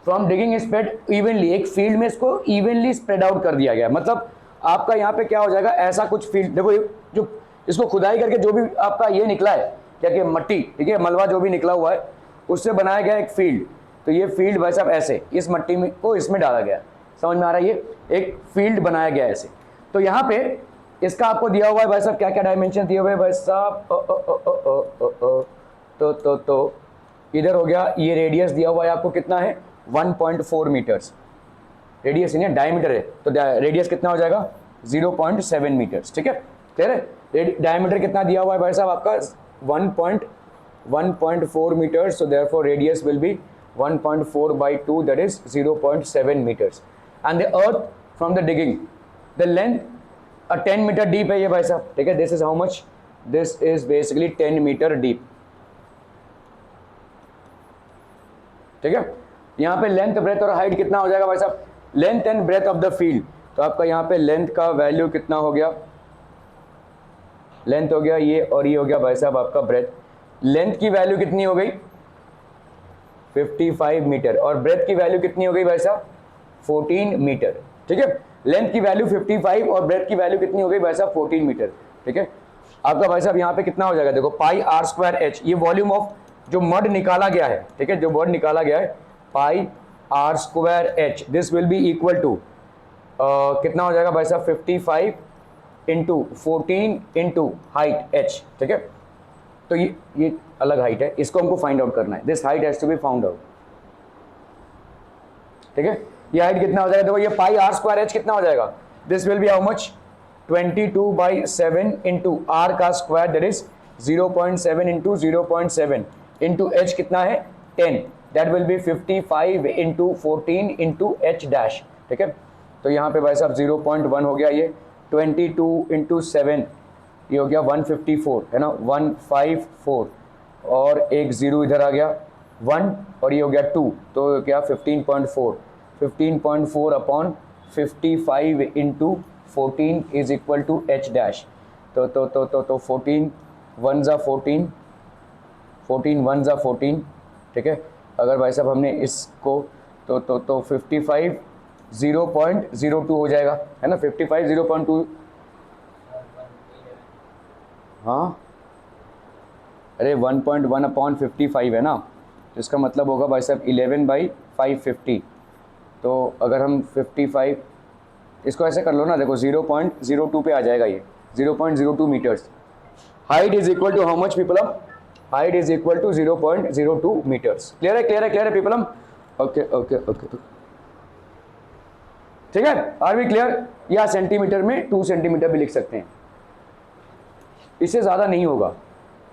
फ्रॉम डिगिंग स्प्रेड इवनली, एक फील्ड में इसको इवनली स्प्रेड आउट कर दिया गया, मतलब आपका यहाँ पे क्या हो जाएगा, ऐसा कुछ फील्ड, देखो जो इसको खुदाई करके जो भी आपका ये निकला है, क्या कि मट्टी, ठीक है, मलबा जो भी निकला हुआ है, उससे बनाया गया एक फील्ड। तो ये फील्ड भाई साहब ऐसे इस मट्टी में को इसमें डाला गया, समझ में आ रहा है, ये एक फील्ड बनाया गया ऐसे। तो यहाँ पे इसका आपको दिया हुआ है भाई साहब, क्या क्या डायमेंशन दिए हुए हैं भाई साहब, तो इधर हो गया, ये रेडियस दिया हुआ है आपको, कितना है 1.4 मीटर्स, रेडियस नहीं है, डायमीटर है, तो रेडियस कितना हो जाएगा 0.7 मीटर्स, ठीक है, क्लियर है। डायमीटर कितना दिया हुआ है भाई साहब आपका 1.4 metres, so therefore radius will be 1.4 by 2, that is 0.7 meters. And the earth from the digging, the length a 10 meter deep है ये भाई साहब, ठीक है, this is how much, this is basically 10 meter deep, ठीक है। यहाँ पे लेंथ ब्रेथ और हाइट कितना हो जाएगा भाई साहब, length and breadth of the field, तो आपका यहाँ पे लेंथ का वैल्यू कितना हो गया, लेंथ हो गया ये, और ये हो गया भाई साहब आपका ब्रेथ। लेंथ की वैल्यू कितनी हो गई 55 मीटर और ब्रेथ की वैल्यू कितनी हो गई भाई साहब 14 मीटर। ठीक है, लेंथ की वैल्यू 55 और ब्रेथ की वैल्यू कितनी हो गई भाई साहब 14 मीटर। ठीक है, आपका भाई साहब यहाँ पे कितना हो जाएगा, देखो पाई आर स्क्वायर एच, ये वॉल्यूम ऑफ जो मड निकाला गया है, ठीक है, जो मड निकाला गया है, pi are square H, this will be equal to कितना हो जाएगा भाई साहब 55 इंटू 14 इंटू हाइट एच। ठीक है, तो ये अलग हाइट है, इसको हमको फाइंड आउट करना है, this height has to be found out. ठीक है, ये हाइट कितना हो जाएगा, देखो ये पाई आर स्क्वायर एच कितना हो जाएगा, this will be how much 22/7 into R का square, that is 0.7 into 0.7 into H कितना है 10, that will be 55 into 14 into H dash. ठीक है, तो यहाँ पे भाई साहब 0.1 हो गया, ये 22 इंटू 7 ये हो गया 154 है ना, 154 और एक जीरो इधर आ गया 1 और ये हो गया 2, तो क्या 15.4 upon 55 into 14 is equal to h dash. तो 14 1 ज़ा 14 1 ज़ा 14। ठीक है, अगर भाई साहब हमने इसको तो 55 0.02 हो जाएगा है ना, 55 0.2, हाँ अरे 1.1 अपॉन 55 है ना, तो इसका मतलब होगा भाई साहब 11/550। तो अगर हम 55 इसको ऐसे कर लो ना, देखो 0.02 पे आ जाएगा, ये 0.02 meters. Height is equal to how much people, height is equal to 0.02 meters. Clear है, क्लियर है, क्लियर है पीपलम, ओके ओके ओके, ठीक है, आर वी क्लियर। या सेंटीमीटर में 2 सेंटीमीटर भी लिख सकते हैं, इससे ज़्यादा नहीं होगा,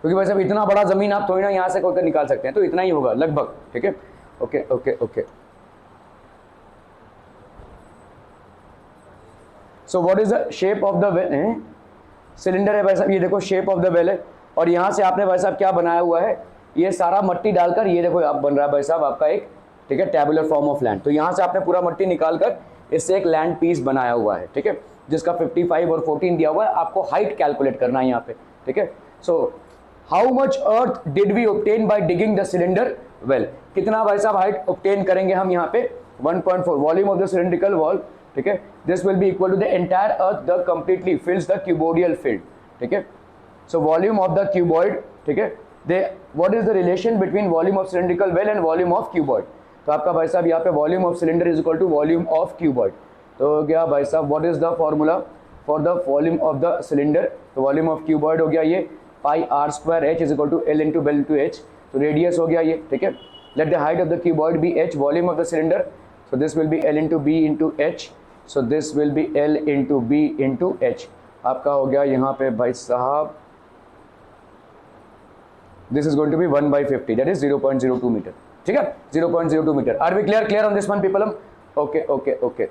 क्योंकि भाई साहब इतना बड़ा ज़मीन आप थोड़ी ना यहाँ से होकर निकाल सकते हैं, तो इतना ही होगा लगभग। ठीक है, okay okay okay. So what is the shape of the well, cylinder है भाई साहब, ये देखो शेप ऑफ द वेल है, और यहाँ से आपने भाई साहब क्या बनाया हुआ है, ये सारा मट्टी डालकर, ये देखो आप बन रहा है भाई साहब आपका एक, ठीक है, टेबुलर फॉर्म ऑफ लैंड। तो यहाँ से आपने पूरा मट्टी निकालकर इससे एक लैंड पीस बनाया हुआ है। ठीक है, जिसका 55 और 14 दिया हुआ है, आपको हाइट कैलकुलेट करना है यहाँ पे। ठीक है, so how much earth did we obtain by digging the cylinder well, कितना भाई साहब हाइट ऑब्टेन करेंगे हम यहाँ पे 1.4 volume of the cylindrical wall. ठीक है, this will be equal to the entire earth the completely fills the cuboidal field. ठीक है, so volume of the cuboid, ठीक है, they what is the relation between volume of cylindrical well and volume of cuboid. तो आपका भाई साहब यहाँ पे volume of cylinder is equal to volume of cuboid. तो क्या भाई साहब what is the formula for the volume of the cylinder, तो वॉल्यूम ऑफ क्यूबॉइड हो गया ये pi are square H is equal to L into B to H, तो radius हो गया ये। ठीक है, let the height of the cuboid be H, volume of the cylinder, so this will be L into B into H, so this will be L into B into H. आपका हो गया यहाँ पे भाई साहब this is going to be 1/50, that is 0.02 metre. ठीक है, 0.02 metre. Are we clear, clear on this one people? Okay okay okay.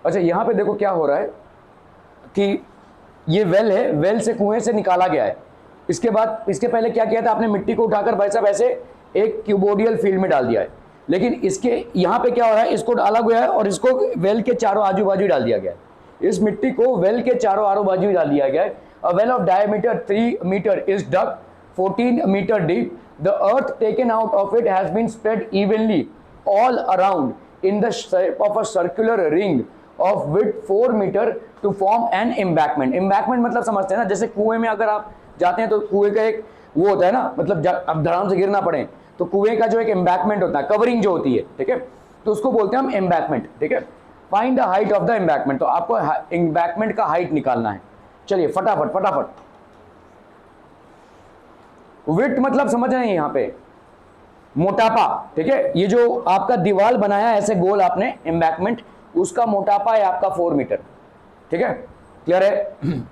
अच्छा, यहाँ पे देखो क्या हो रहा है कि ये वेल है, वेल से कुएं से निकाला गया है, इसके बाद इसके पहले क्या किया था आपने, मिट्टी को उठाकर भाई साहब ऐसे एक क्यूबोडियल फील्ड में डाल दिया है, लेकिन इसके यहाँ पे क्या हो रहा है, इसको डाला गया है और इसको वेल के चारों आजू बाजू डाल दिया गया है, इस मिट्टी को वेल के चारों आजू बाजू डाल दिया गया है। A well of diameter 3 metre is dug 14 metre deep, the earth taken out of it has been spread evenly all around in the shape of a circular ring of width 4 metre to form an embankment. Embankment मतलब समझते हैं ना, जैसे कुएं में अगर आप जाते हैं तो कुएं का एक वो होता है ना, मतलब अब धड़ाम से गिर ना पड़े, तो कुएं का जो एक एम्बैकमेंट होता है, कवरिंग जो होती है, ठीक है, तो उसको बोलते हैं हम एम्बैकमेंट। ठीक है, find the height of the embankment, तो आपको एम्बैकमेंट का हाइट निकालना है। चलिए फटाफट फटाफट, विड्थ मतलब समझ रहे हैं यहाँ पे मोटापा। ठीक है, ये जो आपका दीवार बनाया ऐसे गोल आपने एम्बैकमेंट, उसका मोटापा है आपका 4 मीटर। ठीक है, क्लियर है?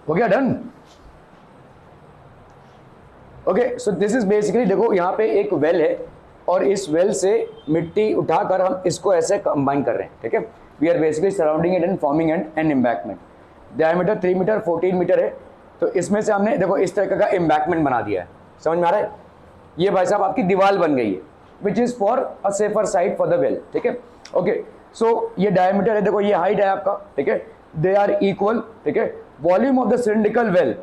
हो गया done. Okay, so this is basically, देखो यहाँ पे एक वेल है और इस वेल से मिट्टी उठाकर हम इसको ऐसे कंबाइन कर रहे हैं, ठीक है। We are basically surrounding it and forming an embankment. Diameter 3 metre 14 metre है, तो इसमें से हमने देखो इस तरह का एम्बैकमेंट बना दिया है। समझ में आ रहा है? ये भाई साहब आपकी दीवार बन गई है, which is for a safer side for the well, ठीक है। ओके, सो ये डायमीटर है, देखो ये हाइट है आपका, ठीक है, दे आर इक्वल, ठीक है। Volume of the cylindrical well,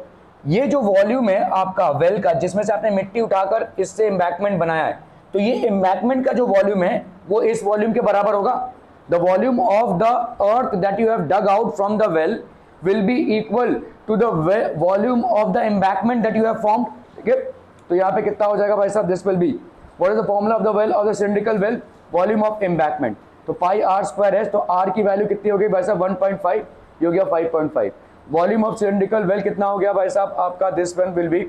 ये जो वॉल्यूम है आपका वेल का, जिसमें से आपने मिट्टी उठाकर इससे एम्बैकमेंट बनाया है, तो ये एम्बैकमेंट का जो वॉल्यूम है वो इस वॉल्यूम के बराबर होगा। The volume of the earth that you have dug out from the well will be equal to the volume of the embankment that you have formed, ठीक है। तो यहाँ पे कितना हो जाएगा भाई साहब? This will B, what is the formula of the well of the cylindrical well? Volume of embankment. तो पाई आर स्क्वायर है, तो आर की वैल्यू कितनी हो गई भाई साहब? 1.5, ये हो गया 5.5। वॉल्यूम ऑफ सिलिंड्रिकल वेल कितना हो गया भाई साहब आपका? This one will be,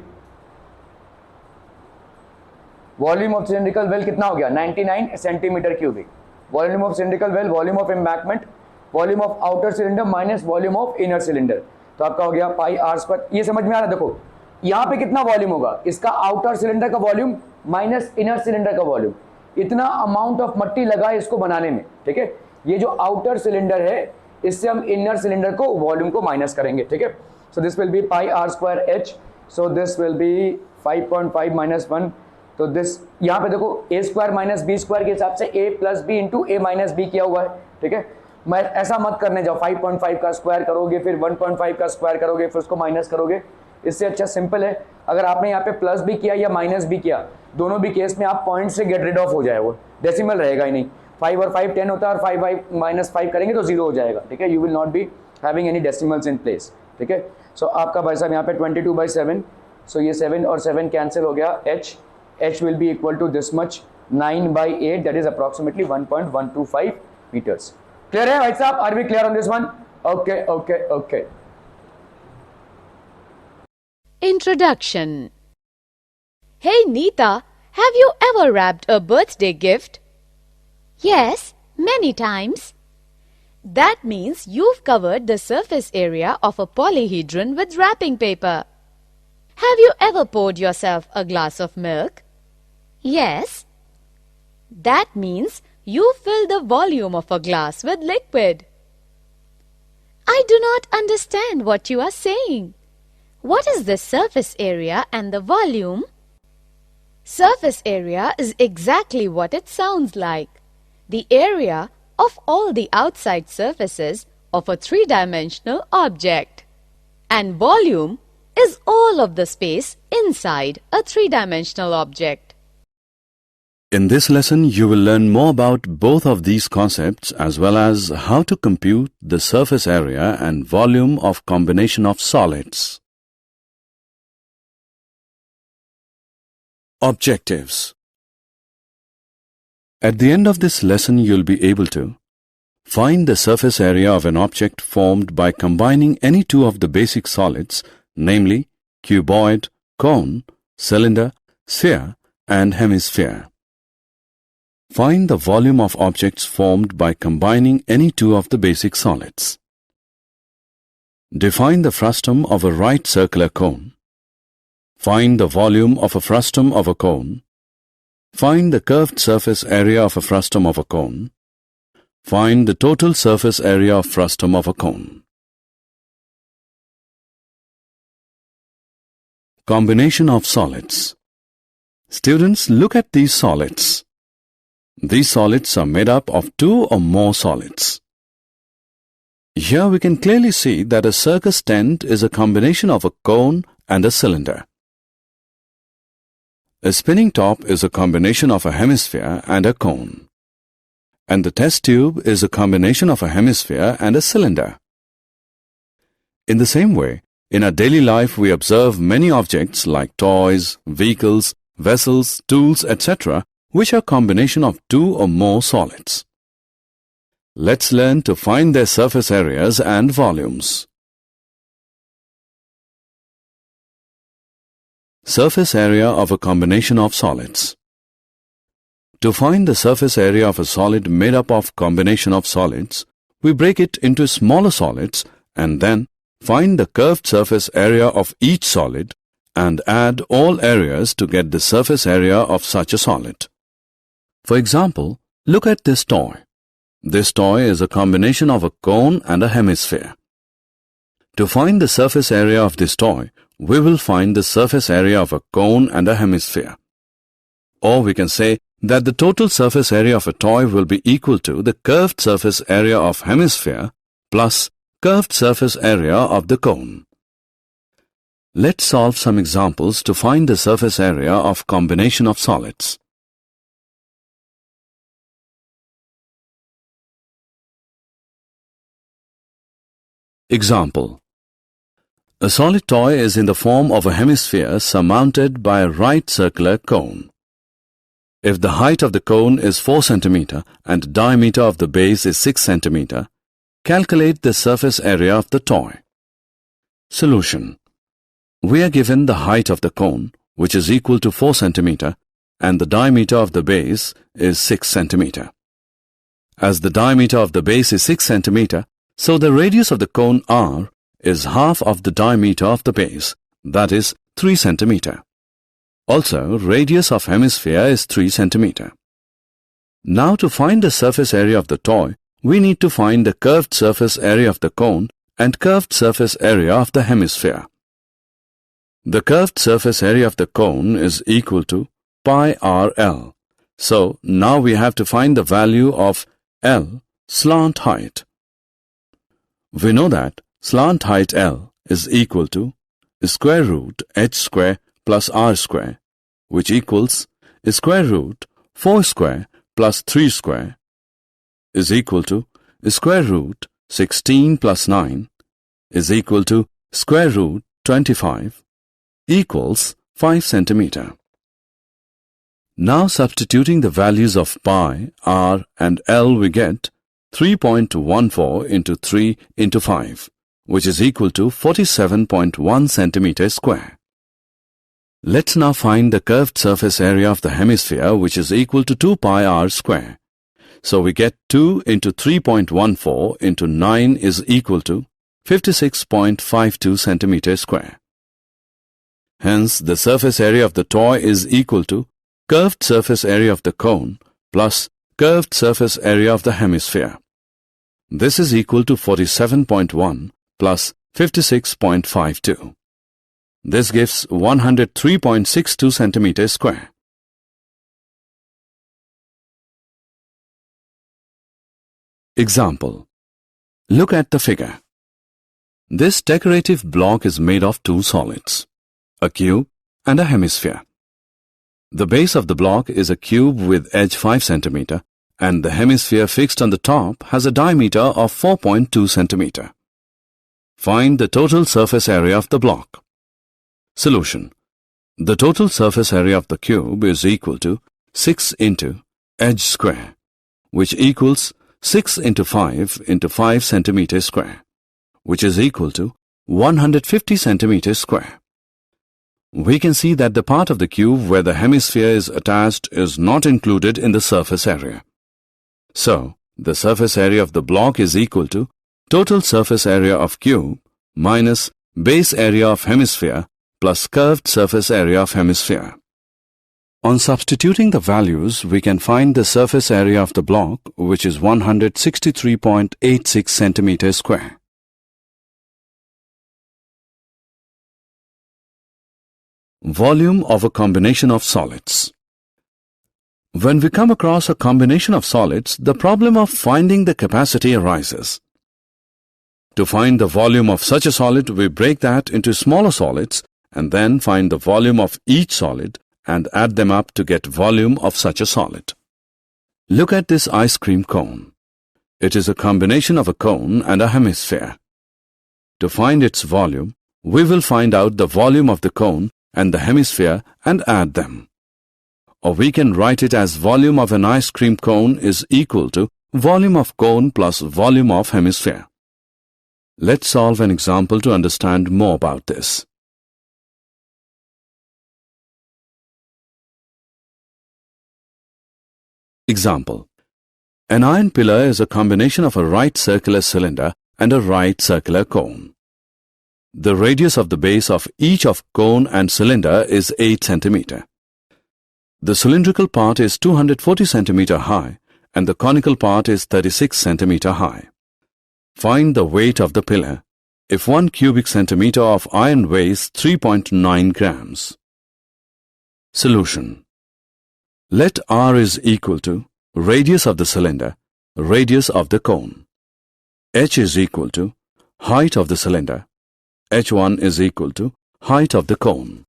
volume of cylindrical well कितना हो गया? 99 centimetre cubic. Volume of cylindrical well, volume of embankment, volume of outer cylinder minus volume of inner cylinder, तो आपका हो गया पाई आर स्क्वायर। ये समझ में आ रहा है? देखो यहाँ पे कितना वॉल्यूम होगा, इसका आउटर सिलेंडर का वॉल्यूम माइनस इनर सिलेंडर का वॉल्यूम, इतना अमाउंट ऑफ मट्टी लगा है इसको बनाने में, ठीक है। ये जो आउटर सिलेंडर है, इससे हम इनर सिलेंडर को वॉल्यूम को माइनस करेंगे, ठीक है। So this will be pi are square h, so this will be 5.5 minus 1, तो दिस यहाँ पे देखो a square minus b square के हिसाब से a plus b into a minus b किया हुआ है, ठीक है। मैं ऐसा मत करने जाओ 5.5 का स्क्वायर करोगे, फिर 1.5 का स्क्वायर करोगे, फिर उसको माइनस करोगे। इससे अच्छा सिंपल है, अगर आपने यहाँ पे प्लस भी किया या माइनस भी किया, दोनों भी केस में आप पॉइंट से गेट रिड ऑफ हो जाए, वो डेसिमल रहेगा ही नहीं। 5 और 5 10 होता है, और 5 माइनस 5 करेंगे तो 0 हो जाएगा, ठीक है। You will not be having any decimals in place, ठीक है। सो आपका भाई साहब यहाँ पे 22/7, सो ये 7 और 7 कैंसिल हो गया, h will be equal to this much 9/8, that is approximately 1.125 metres. Clear है भाई साहब? Are we clear on this one? Okay okay okay. Introduction. Hey Neeta, have you ever wrapped a birthday gift? Yes, many times. That means you've covered the surface area of a polyhedron with wrapping paper. Have you ever poured yourself a glass of milk? Yes. That means you filled the volume of a glass with liquid. I do not understand what you are saying. What is the surface area and the volume? Surface area is exactly what it sounds like. The area of all the outside surfaces of a three-dimensional object. And volume is all of the space inside a three-dimensional object. In this lesson, you will learn more about both of these concepts as well as how to compute the surface area and volume of combination of solids. Objectives. At the end of this lesson, you'll be able to find the surface area of an object formed by combining any two of the basic solids, namely cuboid, cone, cylinder, sphere, and hemisphere. Find the volume of objects formed by combining any two of the basic solids. Define the frustum of a right circular cone. Find the volume of a frustum of a cone. Find the curved surface area of a frustum of a cone. Find the total surface area of frustum of a cone. Combination of solids. Students, look at these solids. These solids are made up of two or more solids. Here we can clearly see that a circus tent is a combination of a cone and a cylinder. A spinning top is a combination of a hemisphere and a cone. and the test tube is a combination of a hemisphere and a cylinder. In the same way, in our daily life we observe many objects like toys, vehicles, vessels, tools, etc., which are combination of two or more solids. Let's learn to find their surface areas and volumes. Surface area of a combination of solids. To find the surface area of a solid made up of combination of solids, we break it into smaller solids and then find the curved surface area of each solid and add all areas to get the surface area of such a solid. For example, look at this toy. This toy is a combination of a cone and a hemisphere. To find the surface area of this toy, we will find the surface area of a cone and a hemisphere. Or we can say that the total surface area of a toy will be equal to the curved surface area of hemisphere plus curved surface area of the cone. Let's solve some examples to find the surface area of combination of solids. Example. A solid toy is in the form of a hemisphere surmounted by a right circular cone. If the height of the cone is 4 cm and the diameter of the base is 6 cm, calculate the surface area of the toy. Solution. We are given the height of the cone, which is equal to 4 cm, and the diameter of the base is 6 cm. As the diameter of the base is 6 cm, so the radius of the cone R is half of the diameter of the base, that is 3 cm. Also, radius of hemisphere is 3 cm. Now to find the surface area of the toy, we need to find the curved surface area of the cone and curved surface area of the hemisphere. The curved surface area of the cone is equal to pi RL. So, now we have to find the value of L, slant height. We know that slant height L is equal to square root h square plus r square, which equals square root 4 square plus 3 square is equal to square root 16 plus 9 is equal to square root 25 equals 5 cm. Now substituting the values of pi, r and L, we get 3.14 into 3 into 5, which is equal to 47.1 centimeter square. Let's now find the curved surface area of the hemisphere, which is equal to 2 pi r square. So we get 2 into 3.14 into 9 is equal to 56.52 centimeter square. Hence, the surface area of the toy is equal to curved surface area of the cone plus curved surface area of the hemisphere. This is equal to 47.1 plus 56.52. This gives 103.62 centimeters square. Example. Look at the figure. This decorative block is made of two solids, a cube and a hemisphere. The base of the block is a cube with edge 5 cm and the hemisphere fixed on the top has a diameter of 4.2 cm. Find the total surface area of the block. Solution. The total surface area of the cube is equal to 6 into edge square, which equals 6 into 5 into 5 centimeters square, which is equal to 150 centimeters square. We can see that the part of the cube where the hemisphere is attached is not included in the surface area. So, the surface area of the block is equal to total surface area of cube minus base area of hemisphere plus curved surface area of hemisphere. On substituting the values, we can find the surface area of the block, which is 163.86 centimeters square. Volume of a combination of solids. When we come across a combination of solids, the problem of finding the capacity arises. To find the volume of such a solid, we break that into smaller solids and then find the volume of each solid and add them up to get volume of such a solid. Look at this ice cream cone. It is a combination of a cone and a hemisphere. To find its volume, we will find out the volume of the cone and the hemisphere and add them. Or we can write it as volume of an ice cream cone is equal to volume of cone plus volume of hemisphere. Let's solve an example to understand more about this. Example. An iron pillar is a combination of a right circular cylinder and a right circular cone. The radius of the base of each of cone and cylinder is 8 cm. The cylindrical part is 240 cm high and the conical part is 36 cm high. Find the weight of the pillar if 1 cubic centimeter of iron weighs 3.9 grams. Solution. Let R is equal to radius of the cylinder, radius of the cone. H is equal to height of the cylinder. H1 is equal to height of the cone.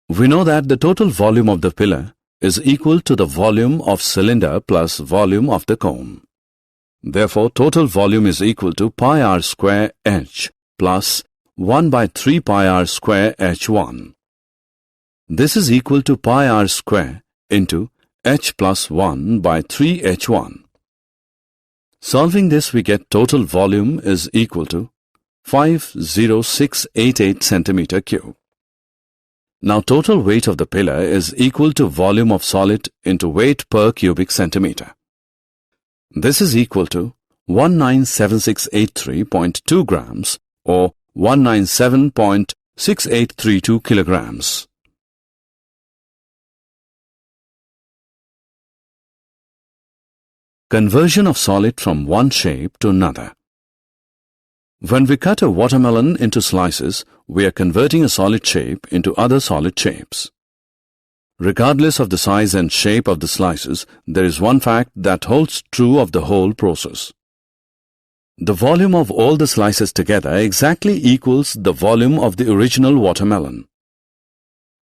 We know that the total volume of the pillar is equal to the volume of cylinder plus volume of the cone. Therefore, total volume is equal to pi r square H plus 1 by 3 pi r square H1. This is equal to pi r square into H plus 1 by 3 H1. Solving this, we get total volume is equal to 50688 centimeter cube. Now total weight of the pillar is equal to volume of solid into weight per cubic centimeter. This is equal to 197683.2 grams or 197.6832 kilograms. Conversion of solid from one shape to another. When we cut a watermelon into slices, we are converting a solid shape into other solid shapes. Regardless of the size and shape of the slices, there is one fact that holds true of the whole process. The volume of all the slices together exactly equals the volume of the original watermelon.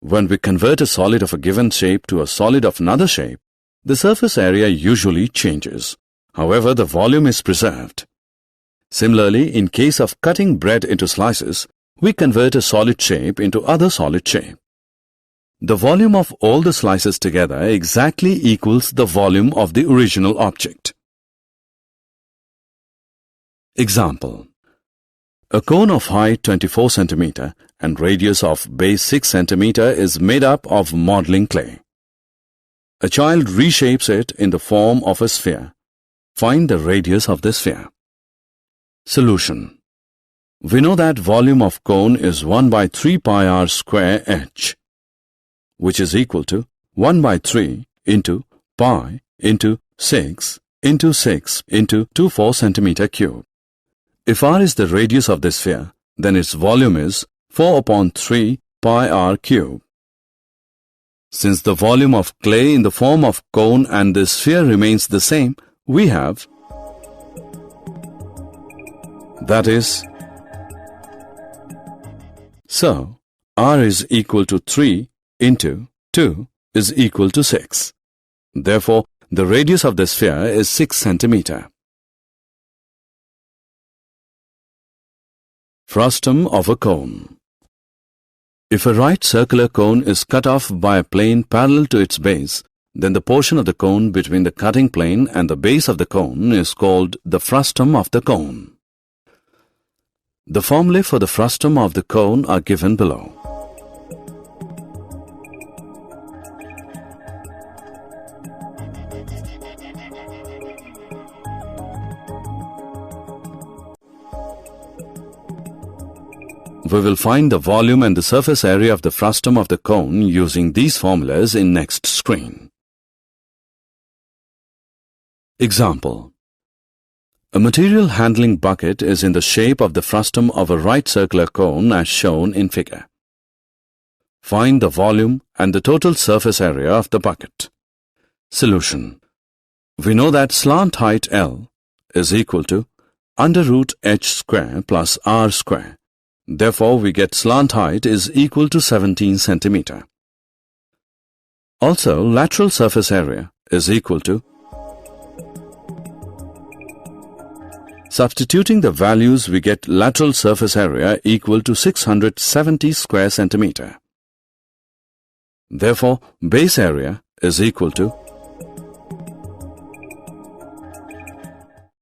When we convert a solid of a given shape to a solid of another shape, the surface area usually changes. However, the volume is preserved. Similarly, in case of cutting bread into slices, we convert a solid shape into other solid shape. The volume of all the slices together exactly equals the volume of the original object. Example. A cone of height 24 cm and radius of base 6 cm is made up of modeling clay. A child reshapes it in the form of a sphere. Find the radius of the sphere. Solution. We know that volume of cone is 1 by 3 pi r square H, which is equal to 1 by 3 into pi into 6 into 6 into 24 centimeter cube. If r is the radius of the sphere, then its volume is 4 upon 3 pi r cube. Since the volume of clay in the form of cone and the sphere remains the same, we have, that is, so r is equal to 3 into 2 is equal to 6. Therefore, the radius of the sphere is 6 centimeter. Frustum of a cone. If a right circular cone is cut off by a plane parallel to its base, then the portion of the cone between the cutting plane and the base of the cone is called the frustum of the cone. The formulae for the frustum of the cone are given below. We will find the volume and the surface area of the frustum of the cone using these formulas in next screen. Example. A material handling bucket is in the shape of the frustum of a right circular cone as shown in figure. Find the volume and the total surface area of the bucket. Solution. We know that slant height L is equal to under root h square plus r square. Therefore, we get slant height is equal to 17 centimeter. Also, lateral surface area is equal to Substituting the values, we get lateral surface area equal to 670 square centimeter. Therefore, base area is equal to,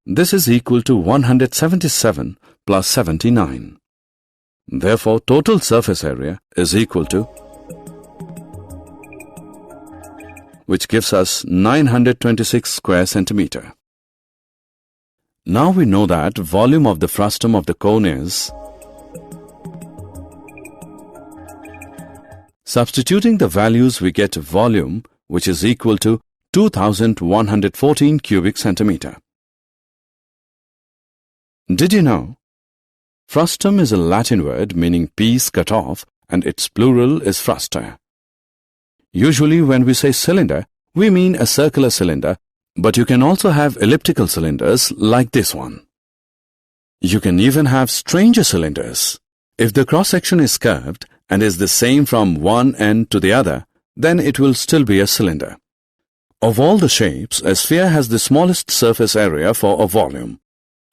this is equal to 177 plus 79. Therefore, total surface area is equal to, which gives us 926 square centimeter. Now we know that volume of the frustum of the cone is, substituting the values, we get volume which is equal to 2114 cubic centimeter. Did you know? Frustum is a Latin word meaning piece cut off, and its plural is frusta. Usually when we say cylinder, we mean a circular cylinder, but you can also have elliptical cylinders like this one. You can even have stranger cylinders. If the cross-section is curved and is the same from one end to the other, then it will still be a cylinder. Of all the shapes, a sphere has the smallest surface area for a volume.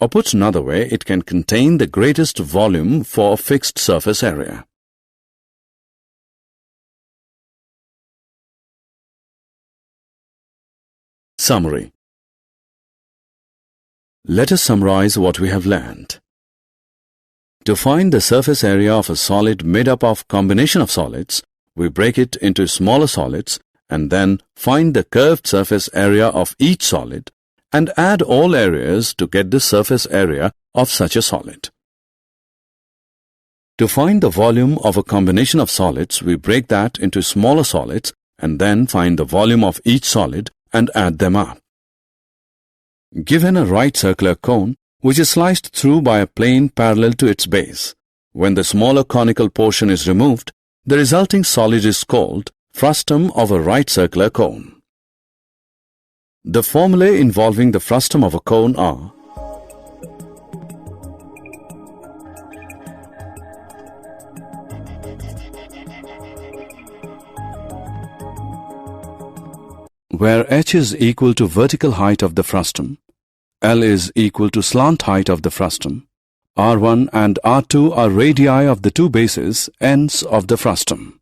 Or put another way, it can contain the greatest volume for a fixed surface area. Summary. Let us summarize what we have learned. To find the surface area of a solid made up of combination of solids, we break it into smaller solids and then find the curved surface area of each solid and add all areas to get the surface area of such a solid. To find the volume of a combination of solids, we break that into smaller solids and then find the volume of each solid and add them up. Given a right circular cone, which is sliced through by a plane parallel to its base, when the smaller conical portion is removed, the resulting solid is called frustum of a right circular cone. The formulae involving the frustum of a cone are: where h is equal to vertical height of the frustum, L is equal to slant height of the frustum, R1 and R2 are radii of the two bases, ends of the frustum.